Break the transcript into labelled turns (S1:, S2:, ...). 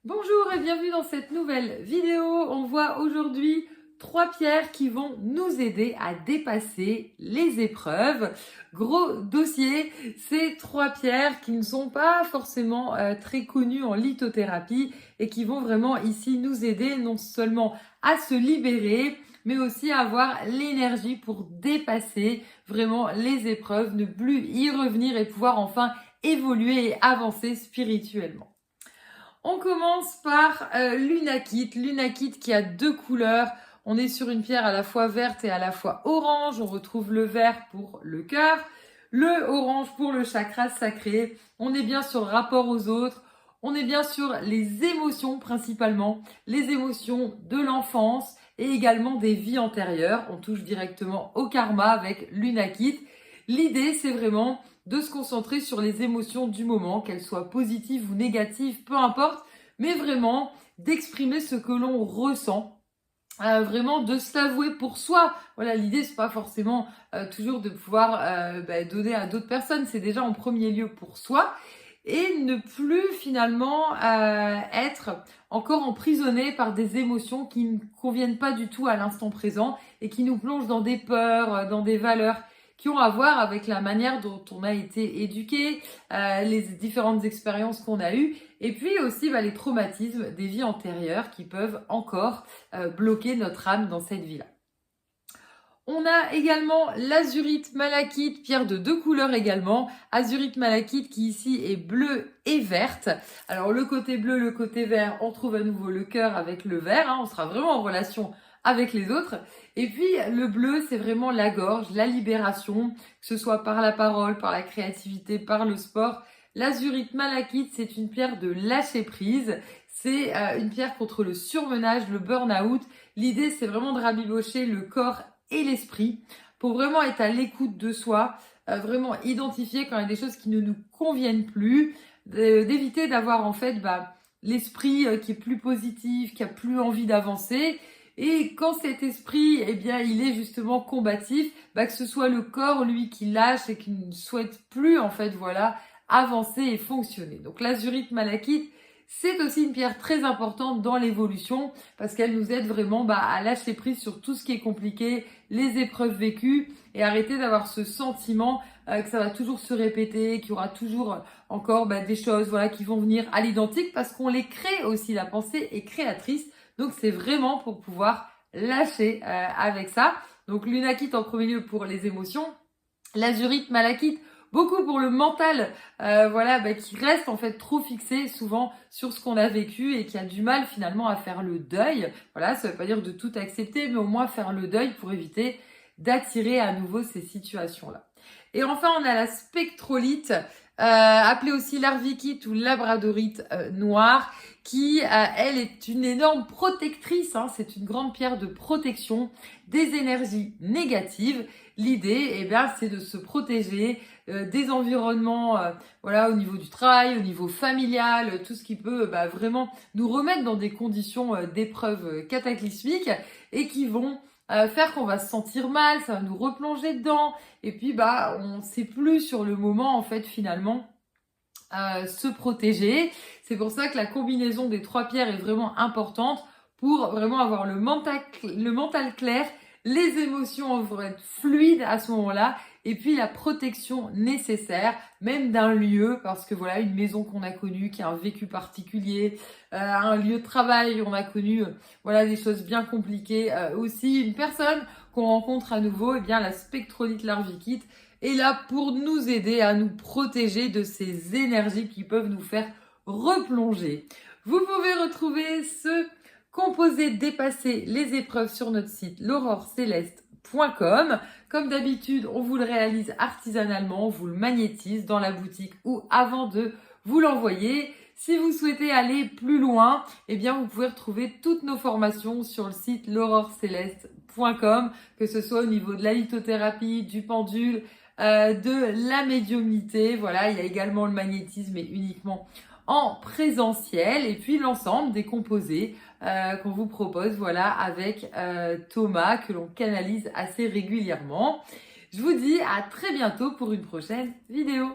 S1: Bonjour et bienvenue dans cette nouvelle vidéo. On voit aujourd'hui 3 pierres qui vont nous aider à dépasser les épreuves. Gros dossier, ces 3 pierres qui ne sont pas forcément très connues en lithothérapie et qui vont vraiment ici nous aider non seulement à se libérer, mais aussi à avoir l'énergie pour dépasser vraiment les épreuves, ne plus y revenir et pouvoir enfin évoluer et avancer spirituellement. On commence par l'Unakit. L'Unakit qui a 2 couleurs. On est sur une pierre à la fois verte et à la fois orange. On retrouve le vert pour le cœur, le orange pour le chakra sacré. On est bien sur le rapport aux autres. On est bien sur les émotions principalement, les émotions de l'enfance et également des vies antérieures. On touche directement au karma avec l'Unakit. L'idée, c'est vraiment de se concentrer sur les émotions du moment, qu'elles soient positives ou négatives, peu importe, mais vraiment d'exprimer ce que l'on ressent, vraiment de se l'avouer pour soi. Voilà, l'idée c'est pas forcément toujours de pouvoir donner à d'autres personnes, c'est déjà en premier lieu pour soi et ne plus finalement être encore emprisonné par des émotions qui ne conviennent pas du tout à l'instant présent et qui nous plongent dans des peurs, dans des valeurs qui ont à voir avec la manière dont on a été éduqué, les différentes expériences qu'on a eues, et puis aussi les traumatismes des vies antérieures qui peuvent encore bloquer notre âme dans cette vie-là. On a également l'azurite malachite, pierre de 2 couleurs également. Azurite malachite qui ici est bleue et verte. Alors le côté bleu, le côté vert, on trouve à nouveau le cœur avec le vert. On sera vraiment en relation avec les autres. Et puis le bleu, c'est vraiment la gorge, la libération, que ce soit par la parole, par la créativité, par le sport. L'azurite malachite, c'est une pierre de lâcher prise. C'est une pierre contre le surmenage, le burn-out. L'idée, c'est vraiment de rabibocher le corps et l'esprit pour vraiment être à l'écoute de soi, vraiment identifier quand il y a des choses qui ne nous conviennent plus, d'éviter d'avoir en fait l'esprit qui est plus positif, qui a plus envie d'avancer. Et quand cet esprit, il est justement combatif, que ce soit le corps, lui, qui lâche et qui ne souhaite plus, en fait, avancer et fonctionner. Donc, l'azurite malachite, c'est aussi une pierre très importante dans l'évolution parce qu'elle nous aide vraiment à lâcher prise sur tout ce qui est compliqué, les épreuves vécues et arrêter d'avoir ce sentiment que ça va toujours se répéter, qu'il y aura toujours encore des choses qui vont venir à l'identique parce qu'on les crée aussi, la pensée est créatrice. Donc c'est vraiment pour pouvoir lâcher avec ça. Donc l'unakite en premier lieu pour les émotions, l'azurite malachite beaucoup pour le mental, qui reste en fait trop fixé souvent sur ce qu'on a vécu et qui a du mal finalement à faire le deuil. Voilà, ça veut pas dire de tout accepter, mais au moins faire le deuil pour éviter d'attirer à nouveau ces situations-là. Et enfin, on a la spectrolite, appelée aussi l'arvikite ou labradorite noire, qui, elle, est une énorme protectrice. C'est une grande pierre de protection des énergies négatives. L'idée, c'est de se protéger des environnements, au niveau du travail, au niveau familial, tout ce qui peut vraiment nous remettre dans des conditions d'épreuves cataclysmiques et qui vont faire qu'on va se sentir mal, ça va nous replonger dedans et puis on sait plus sur le moment en fait finalement se protéger. C'est pour ça que la combinaison des 3 pierres est vraiment importante pour vraiment avoir le mental clair, les émotions vont être fluides à ce moment-là et puis la protection nécessaire, même d'un lieu, parce que une maison qu'on a connue, qui a un vécu particulier, un lieu de travail, on a connu des choses bien compliquées, aussi une personne qu'on rencontre à nouveau, la spectrolite larvikite est là pour nous aider à nous protéger de ces énergies qui peuvent nous faire replonger. Vous pouvez retrouver ce composé dépasser les épreuves sur notre site l'aurorecéleste.com. Comme d'habitude, on vous le réalise artisanalement, on vous le magnétise dans la boutique ou avant de vous l'envoyer. Si vous souhaitez aller plus loin, vous pouvez retrouver toutes nos formations sur le site l'aurorecéleste.com, que ce soit au niveau de la lithothérapie, du pendule, de la médiumnité. Voilà, il y a également le magnétisme, mais uniquement en présentiel, et puis l'ensemble des composés qu'on vous propose avec Thomas, que l'on canalise assez régulièrement. Je vous dis à très bientôt pour une prochaine vidéo.